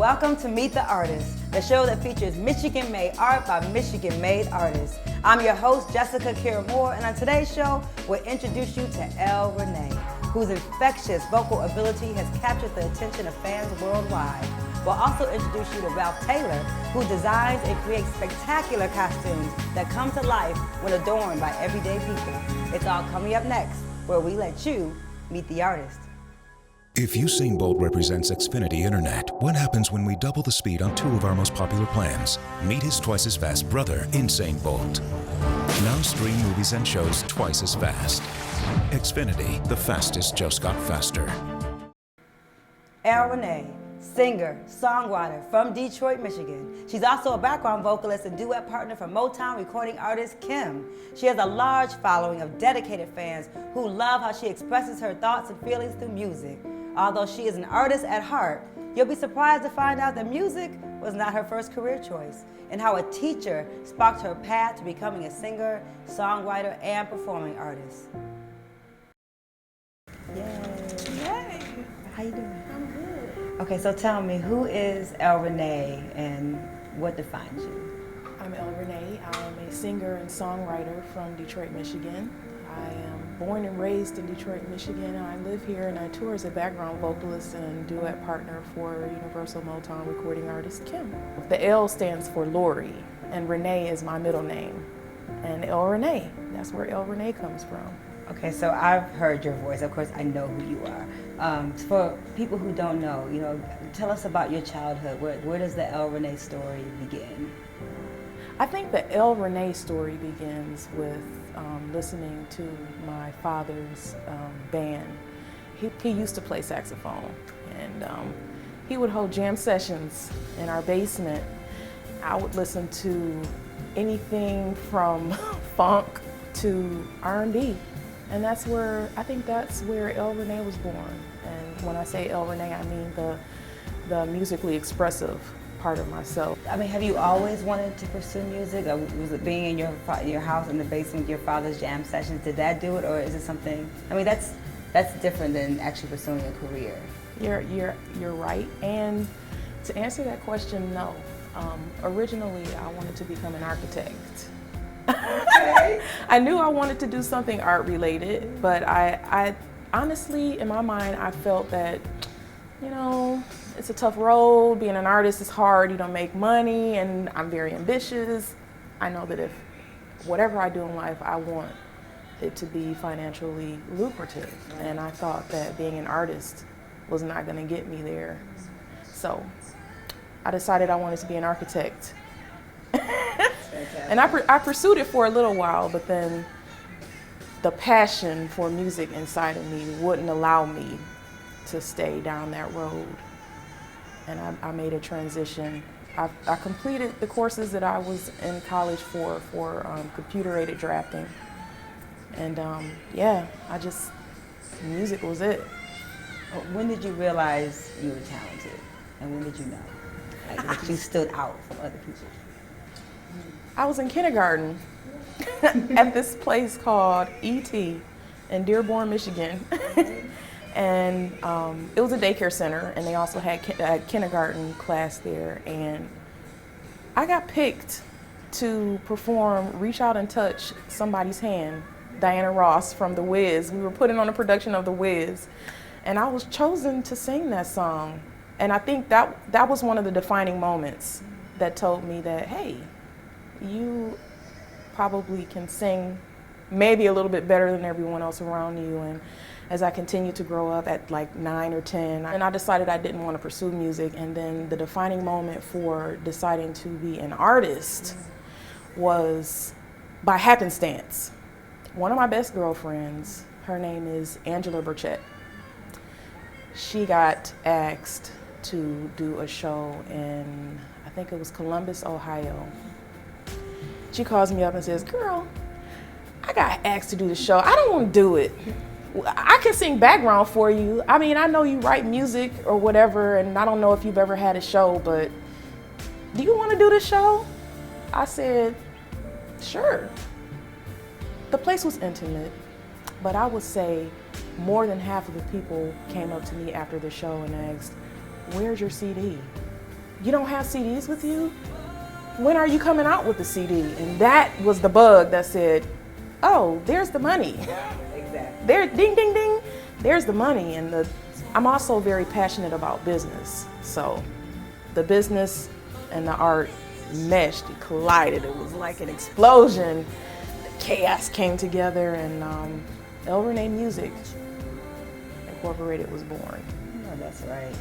Welcome to Meet the Artist, the show that features Michigan-made art by Michigan-made artists. I'm your host, Jessica Kira Moore, and on today's show, we'll introduce you to Renee, whose infectious vocal ability has captured the attention of fans worldwide. We'll also introduce you to Ralph Taylor, who designs and creates spectacular costumes that come to life when adorned by everyday people. It's all coming up next, where we let you meet the artist. If Usain Bolt represents Xfinity Internet, what happens when we double the speed on two of our most popular plans? Meet his twice-as-fast brother, Insane Bolt. Now stream movies and shows twice as fast. Xfinity, the fastest just got faster. Renee, singer, songwriter from Detroit, Michigan. She's also a background vocalist and duet partner for Motown recording artist Kim. She has a large following of dedicated fans who love how she expresses her thoughts and feelings through music. Although she is an artist at heart, you'll be surprised to find out that music was not her first career choice, and how a teacher sparked her path to becoming a singer, songwriter, and performing artist. Yay! Yay! How you doing? I'm good. Okay, so tell me, who is Renee and what defines you? I'm Renee. I am a singer and songwriter from Detroit, Michigan. I am born and raised in Detroit, Michigan. I live here and I tour as a background vocalist and duet partner for Universal Motown recording artist Kim. The L stands for Lori, and Renee is my middle name. And Renee, that's where Renee comes from. Okay, so I've heard your voice. Of course, I know who you are. For people who don't know, tell us about your childhood. Where does the Renee story begin? I think the Renee story begins with listening to my father's band. He used to play saxophone, and he would hold jam sessions in our basement. I would listen to anything from funk to R&B. And I think that's where Renee was born. And when I say Renee, I mean the musically expressive part of myself. I mean, have you always wanted to pursue music? Or was it being in your house in the basement with your father's jam sessions? Did that do it, or is it something? I mean, that's different than actually pursuing a career. You're right. And to answer that question, no. Originally, I wanted to become an architect. Okay. I knew I wanted to do something art related, but I honestly, in my mind, I felt that, it's a tough road. Being an artist is hard. You don't make money, and I'm very ambitious. I know that if whatever I do in life, I want it to be financially lucrative. And I thought that being an artist was not going to get me there. So I decided I wanted to be an architect. And I pursued it for a little while, but then the passion for music inside of me wouldn't allow me to stay down that road. And I made a transition. I completed the courses that I was in college for computer-aided drafting. And music was it. When did you realize you were talented? And when did you know? That you stood out from other people? I was in kindergarten at this place called E.T. in Dearborn, Michigan. And it was a daycare center, and they also had a kindergarten class there. And I got picked to perform Reach Out and Touch Somebody's Hand, Diana Ross from The Wiz. We were putting on a production of The Wiz, and I was chosen to sing that song. And I think that was one of the defining moments that told me that, hey, you probably can sing maybe a little bit better than everyone else around you. And as I continued to grow up at like 9 or 10, and I decided I didn't want to pursue music. And then the defining moment for deciding to be an artist was by happenstance. One of my best girlfriends, her name is Angela Burchett. She got asked to do a show in, I think it was Columbus, Ohio. She calls me up and says, "Girl, I got asked to do the show. I don't want to do it. I can sing background for you. I mean, I know you write music or whatever, and I don't know if you've ever had a show, but do you want to do the show?" I said, "Sure." The place was intimate, but I would say more than half of the people came up to me after the show and asked, "Where's your CD?" you don't have CDs with you? When are you coming out with the CD? And that was the bug that said, oh, there's the money. Exactly. There, ding, ding, ding, there's the money. And I'm also very passionate about business. So the business and the art meshed, it collided. It was like an explosion. The chaos came together, and El Renee Music Incorporated was born. Oh, that's right.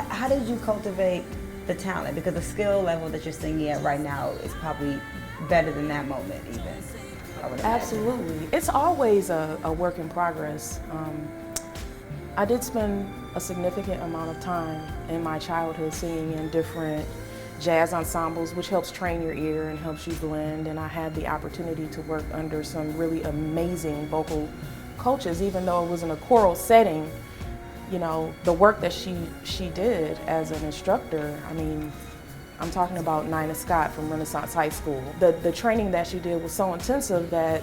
How did you cultivate the talent? Because the skill level that you're singing at right now is probably better than that moment even, I would imagine. Absolutely. It's always a work in progress. I did spend a significant amount of time in my childhood singing in different jazz ensembles, which helps train your ear and helps you blend. And I had the opportunity to work under some really amazing vocal coaches, even though it was in a choral setting. You know, the work that she did as an instructor, I mean, I'm talking about Nina Scott from Renaissance High School. The training that she did was so intensive that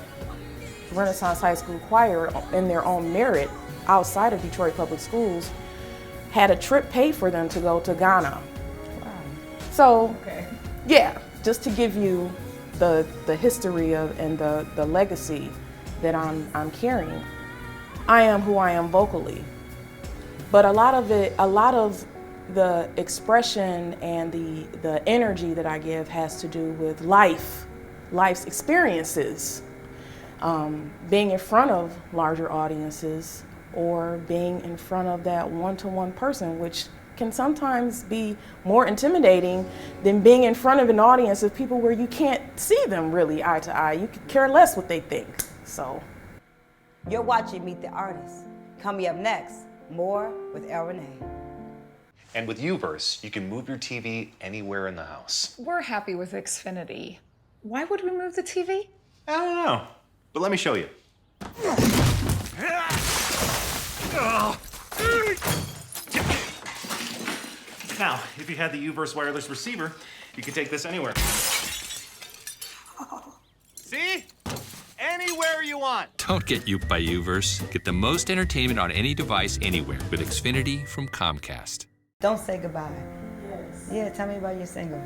Renaissance High School Choir, in their own merit, outside of Detroit Public Schools, had a trip paid for them to go to Ghana. Wow. So, Okay. yeah, just to give you the history of and the legacy that I'm carrying. I am who I am vocally. But a lot of the expression and the energy that I give has to do with life's experiences, being in front of larger audiences or being in front of that one-to-one person, which can sometimes be more intimidating than being in front of an audience of people where you can't see them really eye to eye. You could care less what they think. So, You're watching Meet the Artist. Coming up next, more with El Renee. And with Uverse, you can move your TV anywhere in the house. We're happy with Xfinity. Why would we move the TV? I don't know, but let me show you. Now, if you had the Uverse wireless receiver, you can take this anywhere. See? Anywhere you want. Don't get duped by Uverse. Get the most entertainment on any device anywhere with Xfinity from Comcast. Don't Say Goodbye. yes. Yeah, tell me about your single.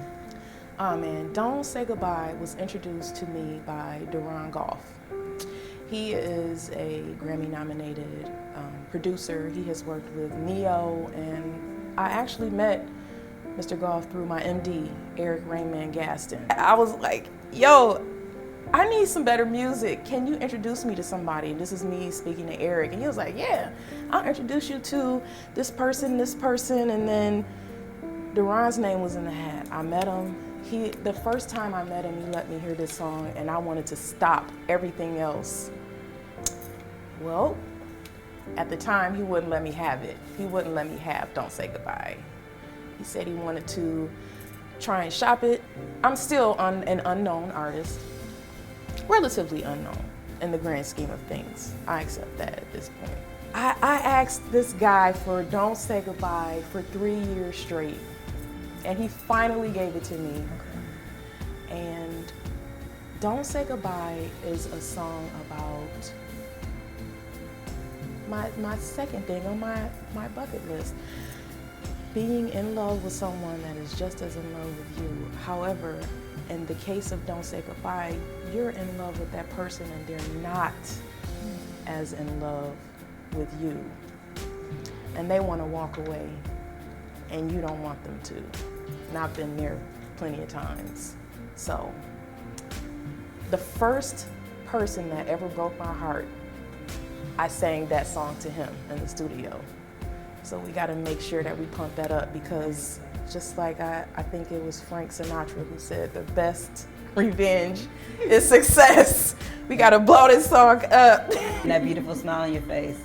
Oh man, Don't Say Goodbye was introduced to me by Duran Goff. He is a Grammy-nominated producer. He has worked with Neo, and I actually met Mr. Goff through my MD, Eric Rainman Gaston. I was like, yo, I need some better music. Can you introduce me to somebody? And this is me speaking to Eric. And he was like, yeah, I'll introduce you to this person. And then Duran's name was in the hat. I met him. The first time I met him, he let me hear this song, and I wanted to stop everything else. Well, at the time, he wouldn't let me have it. He wouldn't let me have Don't Say Goodbye. He said he wanted to try and shop it. I'm still an unknown artist. Relatively unknown in the grand scheme of things. I accept that at this point. I asked this guy for Don't Say Goodbye for 3 years straight, and he finally gave it to me. Okay. And Don't Say Goodbye is a song about my second thing on my bucket list. Being in love with someone that is just as in love with you. However, in the case of Don't Say Goodbye, you're in love with that person and they're not as in love with you. And they want to walk away and you don't want them to. And I've been there plenty of times. So, the first person that ever broke my heart, I sang that song to him in the studio. So we got to make sure that we pump that up, because just like I think it was Frank Sinatra who said the best revenge is success. We got to blow this song up. And that beautiful smile on your face.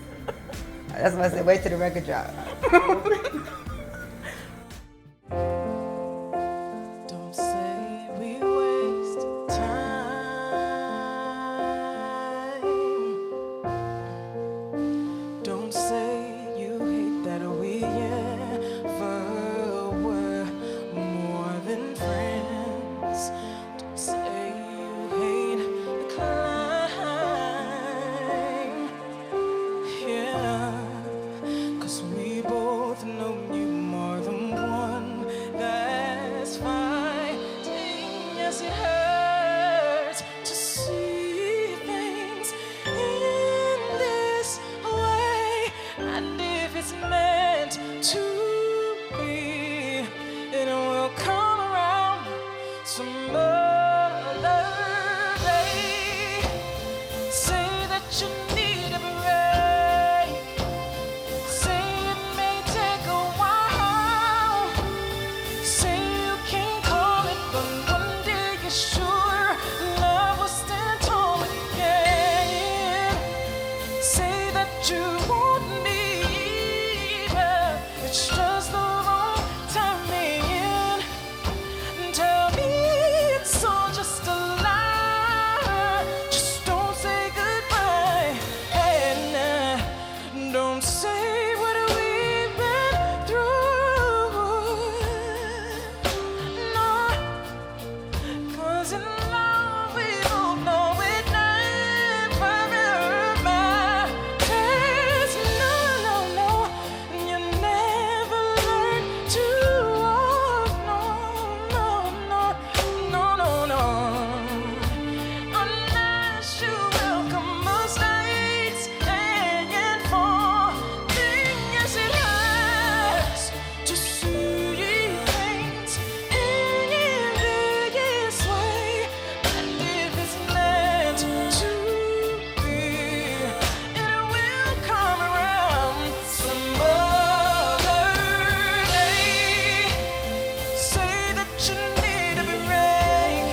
That's what I said, wait till the record drop. Don't say we waste time. Don't say you hate that we ever were more than friends. Don't say you hate the climb. Yeah, 'cause we both know you more than one. That to be, and it will come around some other day. Say that you need a break. Say it may take a while. Say you can't call it, but one day you're sure love will stand tall again. Say that you want me, but it's just the wrong timing. Tell me it's all just a lie. Just don't say goodbye, and don't say what we've been through. No, 'cause in love we both know it never matters. No, no, no, you never learn to walk. No, no, no, no, no, no. Unless you welcome mistakes and falling, yes it hurts to see things in this way. And if it's meant to be, it will come around some other day. Say that you need a break.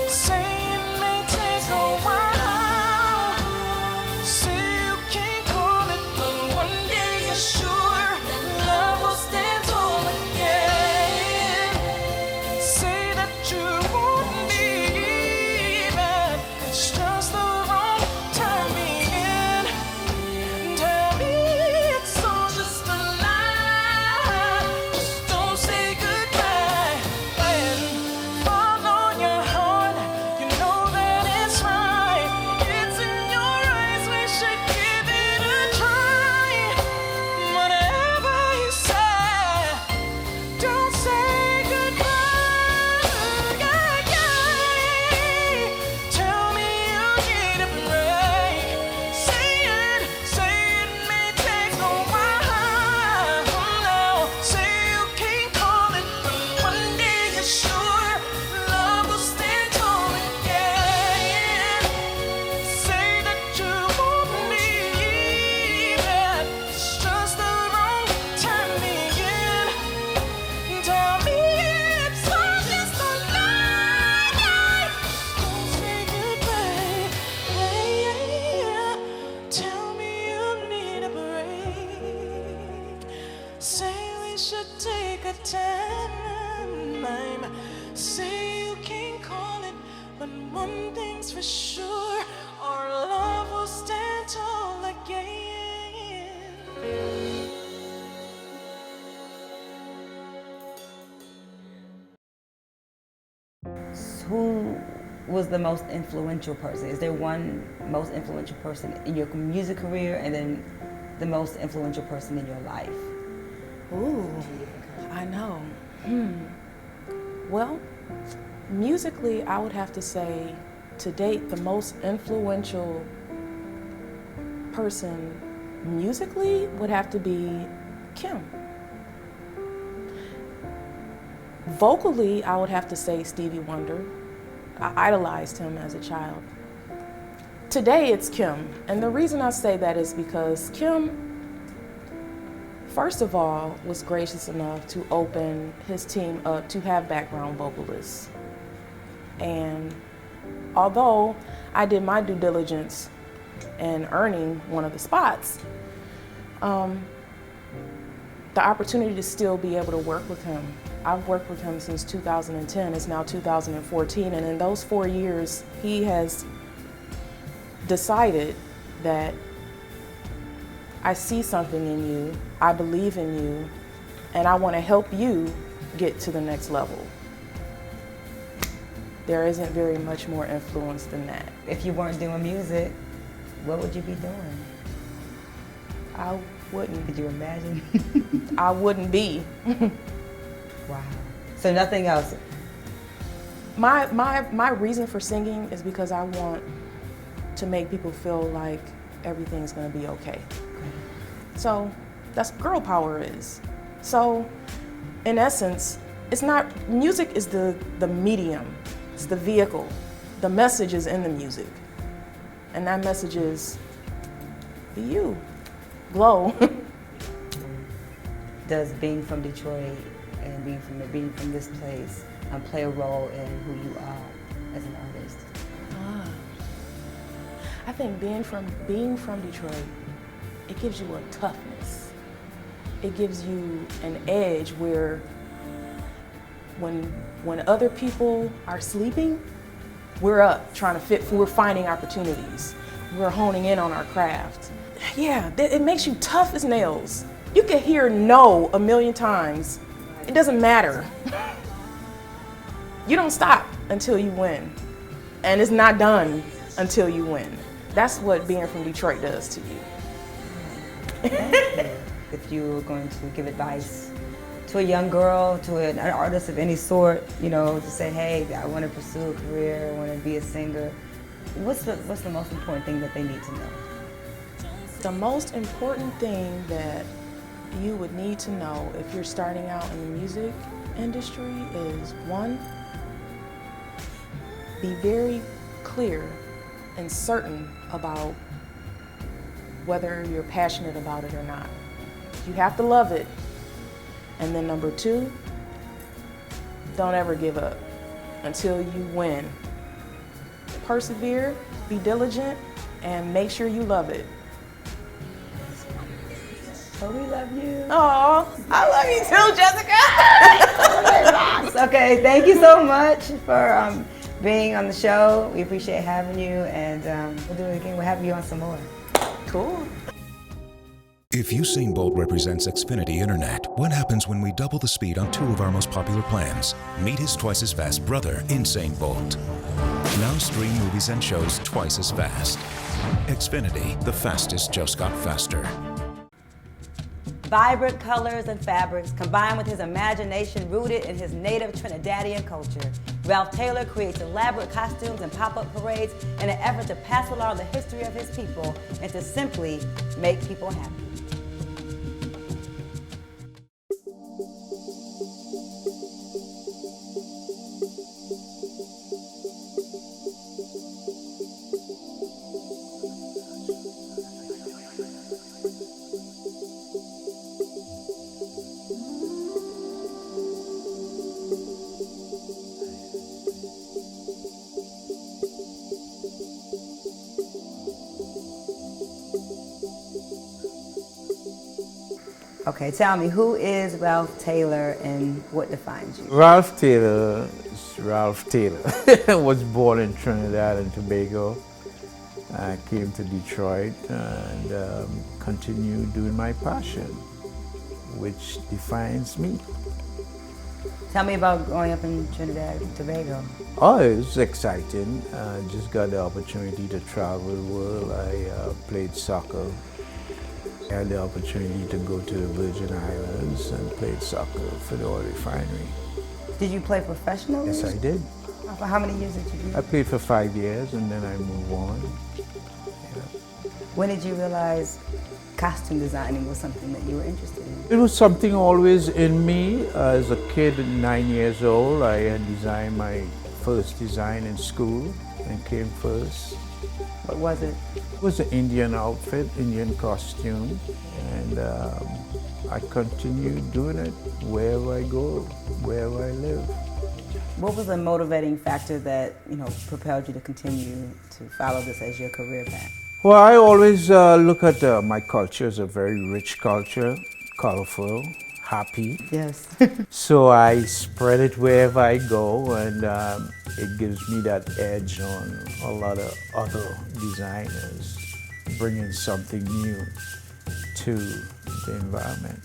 Say it may take a while. Say you can't call it, but one day you're sure love will stand tall again. Say that you want me, but it's just the wrong timing. Tell me it's all just a lie. Just don't say goodbye. And follow your heart. You know that it's right. It's in your eyes. We should give it a try. Whatever you say, don't say goodbye. Yeah, yeah. Tell me you need a break. Say it may take a while. Now, say you can't call it, but one day you're sure love will stand tall again. Say that you want me, but it's just the wrong timing. Tell me it's all just a lie. Don't say goodbye. Tell me you need a break. Say we should take a time. Say you can't call it, but one thing's for sure, our love will stand tall again. Who was the most influential person? Is there one most influential person in your music career, and then the most influential person in your life? Ooh, I know. Well, musically, I would have to say, to date, the most influential person musically would have to be Kim. Vocally, I would have to say Stevie Wonder. I idolized him as a child. Today, it's Kim. And the reason I say that is because Kim, first of all, was gracious enough to open his team up to have background vocalists. And although I did my due diligence in earning one of the spots, the opportunity to still be able to work with him. I've worked with him since 2010, it's now 2014, and in those 4 years, he has decided that I see something in you, I believe in you, and I want to help you get to the next level. There isn't very much more influence than that. If you weren't doing music, what would you be doing? I wouldn't. Could you imagine? I wouldn't be. Wow. So nothing else? My reason for singing is because I want to make people feel like everything's gonna be okay. So That's what girl power is. So, in essence, it's not, music is the medium, it's the vehicle. The message is in the music. And that message is, be you, glow. Does being from Detroit and being from this place play a role in who you are as an artist? I think being from Detroit, it gives you a toughness. It gives you an edge where when other people are sleeping, we're up trying to we're finding opportunities. We're honing in on our craft. Yeah, it makes you tough as nails. You can hear no a million times. It doesn't matter. You don't stop until you win. And it's not done until you win. That's what being from Detroit does to you. If you were going to give advice to a young girl, to an artist of any sort, you know, to say, hey, I want to pursue a career, I want to be a singer, what's the most important thing that they need to know? The most important thing that you would need to know if you're starting out in the music industry is, one, be very clear and certain about whether you're passionate about it or not. You have to love it. And then number two, don't ever give up until you win. Persevere, be diligent, and make sure you love it. Oh, we love you. Oh, I love you too, Jessica. Okay, thank you so much for being on the show. We appreciate having you, and we'll do it again. We'll have you on some more. Cool. If Usain Bolt represents Xfinity Internet, what happens when we double the speed on two of our most popular plans? Meet his twice as fast brother, Usain Bolt. Now stream movies and shows twice as fast. Xfinity, the fastest just got faster. Vibrant colors and fabrics combined with his imagination rooted in his native Trinidadian culture. Ralph Taylor creates elaborate costumes and pop-up parades in an effort to pass along the history of his people and to simply make people happy. Okay, tell me, who is Ralph Taylor and what defines you? Ralph Taylor is Ralph Taylor. Was born in Trinidad and Tobago. I came to Detroit and continued doing my passion, which defines me. Tell me about growing up in Trinidad and Tobago. Oh, it was exciting. Just got the opportunity to travel the world. I played soccer. I had the opportunity to go to the Virgin Islands and played soccer for the oil refinery. Did you play professionally? Yes, I did. For how many years did you do? I played for 5 years and then I moved on. Yeah. When did you realize costume designing was something that you were interested in? It was something always in me. As a kid, at 9 years old, I had designed my first design in school and came first. What was it? It was an Indian outfit, Indian costume, and I continue doing it wherever I go, wherever I live. What was the motivating factor that, propelled you to continue to follow this as your career path? Well, I always look at my culture as a very rich culture, colorful, happy. Yes. So I spread it wherever I go, and it gives me that edge on a lot of other designers, bringing something new to the environment.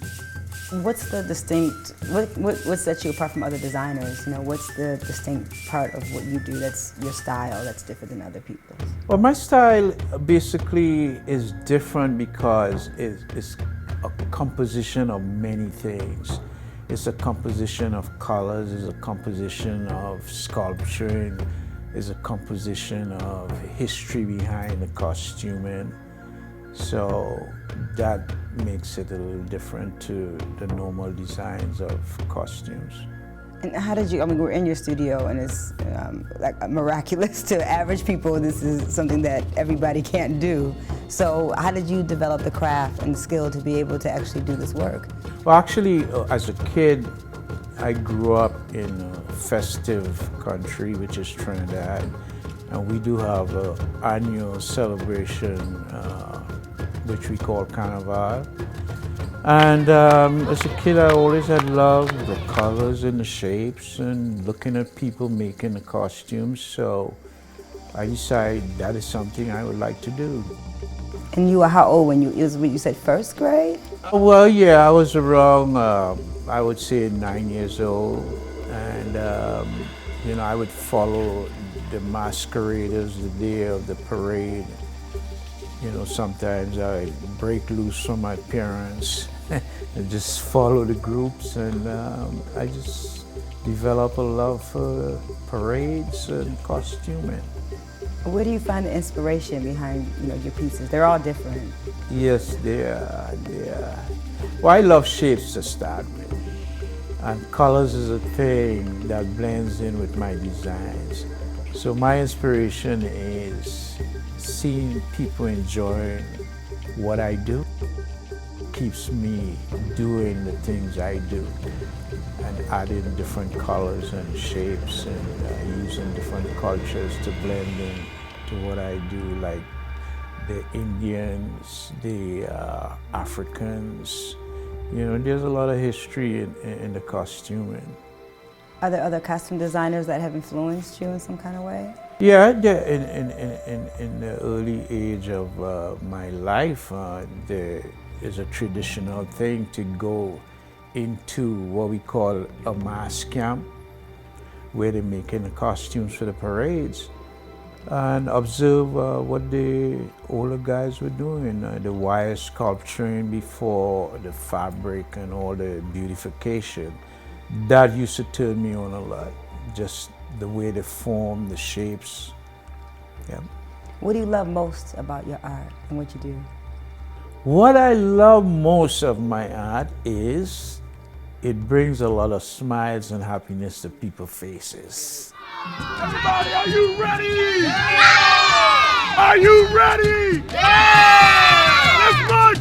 What's the distinct, what sets you apart from other designers? What's the distinct part of what you do that's your style that's different than other people's? Well, my style basically is different because it's a composition of many things. It's a composition of colors, it's a composition of sculpturing, it's a composition of history behind the costuming. So that makes it a little different to the normal designs of costumes. And how did you, I mean, we're in your studio and it's like miraculous to average people. This is something that everybody can't do. So how did you develop the craft and the skill to be able to actually do this work? Well, actually, as a kid, I grew up in a festive country, which is Trinidad. And we do have an annual celebration, which we call Carnival. And as a kid, I always had love the colors and the shapes and looking at people making the costumes. So I decided that is something I would like to do. And you were how old when you said first grade? Well, yeah, I was around, I would say 9 years old. And, you know, I would follow the masqueraders the day of the parade. You know, sometimes I break loose from my parents and just follow the groups, and I just develop a love for parades and costuming. Where do you find the inspiration behind, you know, your pieces? They're all different. Yes, they are. Well, I love shapes to start with, and colors is a thing that blends in with my designs. So my inspiration is seeing people enjoying what I do. Keeps me doing the things I do and adding different colors and shapes and using different cultures to blend in to what I do, like the Indians, the Africans. You know, there's a lot of history in the costuming. Are there other costume designers that have influenced you in some kind of way? Yeah, in the early age of my life, there is a traditional thing to go into what we call a mass camp, where they're making the costumes for the parades, and observe what the older guys were doing, the wire sculpturing before the fabric and all the beautification. That used to turn me on a lot, just the way they form, the shapes. Yeah. What do you love most about your art and what you do? What I love most of my art is it brings a lot of smiles and happiness to people's faces. Everybody, are you ready? Yeah! Are you ready? Yeah! Let's march!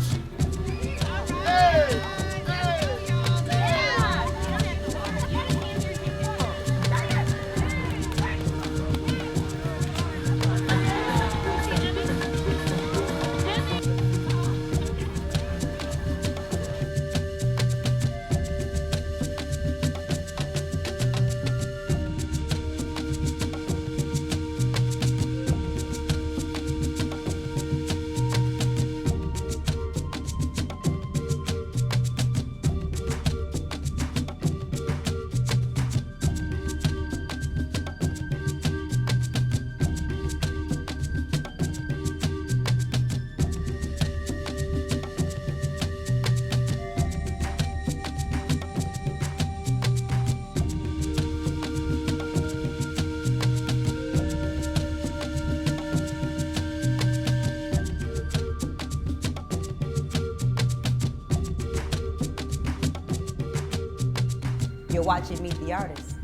You're watching Meet the Artist.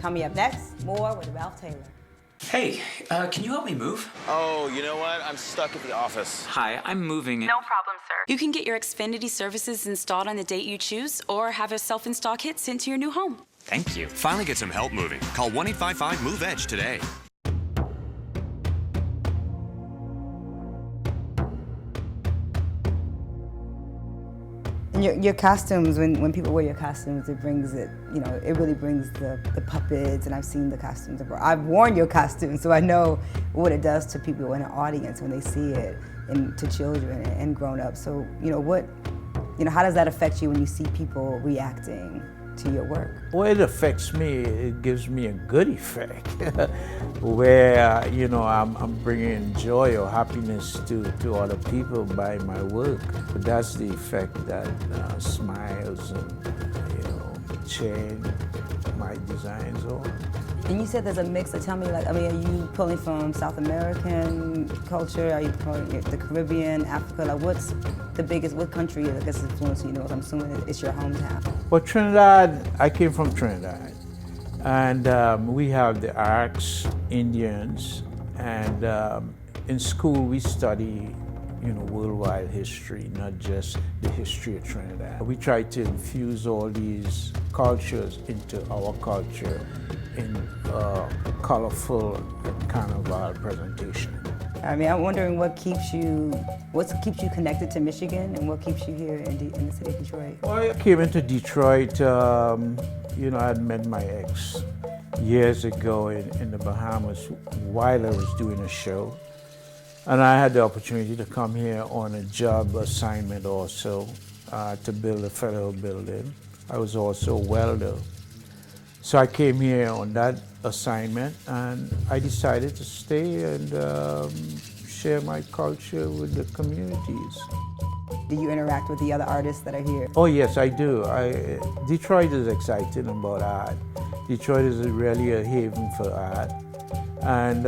Coming up next, more with Ralph Taylor. Hey, can you help me move? Oh, you know what? I'm stuck at the office. Hi, I'm moving. No problem, sir. You can get your Xfinity services installed on the date you choose or have a self-install kit sent to your new home. Thank you. Finally get some help moving. Call 1-855-MOVE-EDGE today. And your costumes, when people wear your costumes, it brings it, you know, it really brings the puppets, and I've seen the costumes. I've worn your costumes, so I know what it does to people in an audience when they see it, and to children and grown-ups. So, you know, how does that affect you when you see people reacting to your work? Well, it affects me. It gives me a good effect where, you know, I'm bringing joy or happiness to other people by my work. But that's the effect that smiles and, you know, change my designs on. And you said there's a mix, so tell me, like, I mean, are you pulling from South American culture? Are you pulling the Caribbean, Africa? Like, what's the biggest, what country, I guess, influenced you the most? I'm assuming it's your hometown. Well, Trinidad, I came from Trinidad. And we have the Arcs, Indians, and in school we study, worldwide history, not just the history of Trinidad. We try to infuse all these cultures into our culture in colorful and carnival presentation. I mean, I'm wondering what keeps you connected to Michigan and what keeps you here in the city of Detroit? Well, I came into Detroit, I had met my ex years ago in the Bahamas while I was doing a show. And I had the opportunity to come here on a job assignment also to build a federal building. I was also a welder. So I came here on that assignment and I decided to stay and share my culture with the communities. Do you interact with the other artists that are here? Oh yes, I do. Detroit is exciting about art. Detroit is really a haven for art. And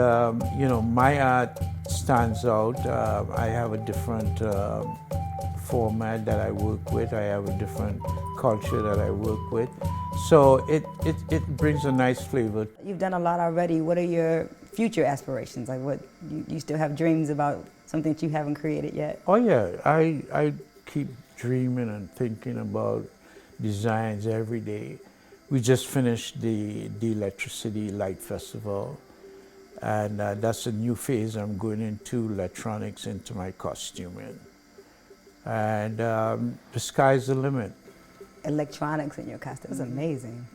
my art stands out. I have a different format that I work with. I have a different culture that I work with. So it brings a nice flavor. You've done a lot already. What are your future aspirations? Like, what you still have dreams about something that you haven't created yet? Oh yeah, I keep dreaming and thinking about designs every day. We just finished the Electricity Light Festival, and that's a new phase. I'm going into electronics, into my costuming, and the sky's the limit. Electronics in your costume, that's amazing.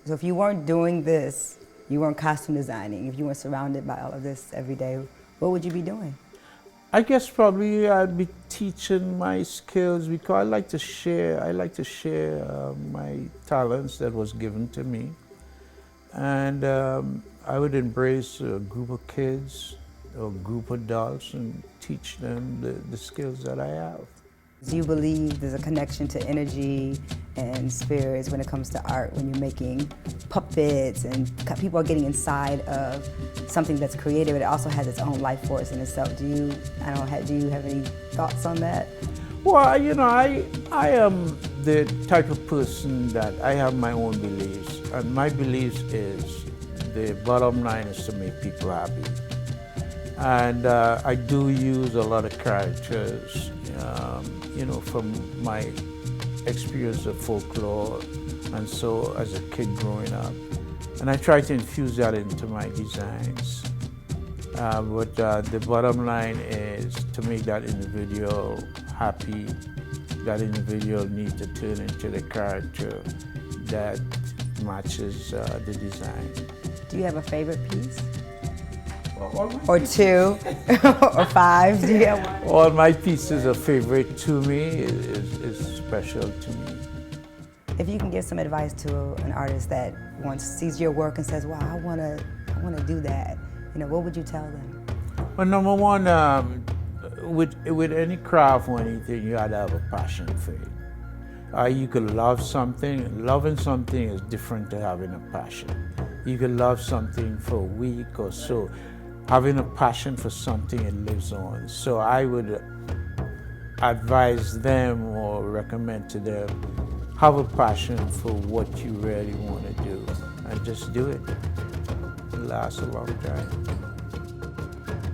So if you weren't doing this, you weren't costume designing, if you weren't surrounded by all of this every day, what would you be doing? I guess probably I'd be teaching my skills because I like to share my talents that was given to me. And I would embrace a group of kids or a group of adults and teach them the skills that I have. Do you believe there's a connection to energy and spirits when it comes to art, when you're making puppets and people are getting inside of something that's creative, but it also has its own life force in itself? Do you have any thoughts on that? Well, I am the type of person that I have my own beliefs, and my beliefs is the bottom line is to make people happy. And I do use a lot of characters, from my experience of folklore, and so as a kid growing up. And I try to infuse that into my designs. But the bottom line is to make that individual happy. That individual needs to turn into the character that matches the design. Do you have a favorite piece? Or two, or five? Do you have one? All my pieces are favorite to me, is special to me. If you can give some advice to an artist that once sees your work and says, "Wow, I wanna do that," what would you tell them? Well, number one, with any craft or anything, you gotta have a passion for it. You could love something. Loving something is different to having a passion. You could love something for a week or so. Having a passion for something, it lives on. So I would advise them or recommend to them, have a passion for what you really want to do and just do it. It lasts a long time.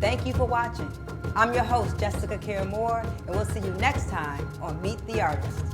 Thank you for watching. I'm your host, Jessica Kira Moore, and we'll see you next time on Meet the Artist.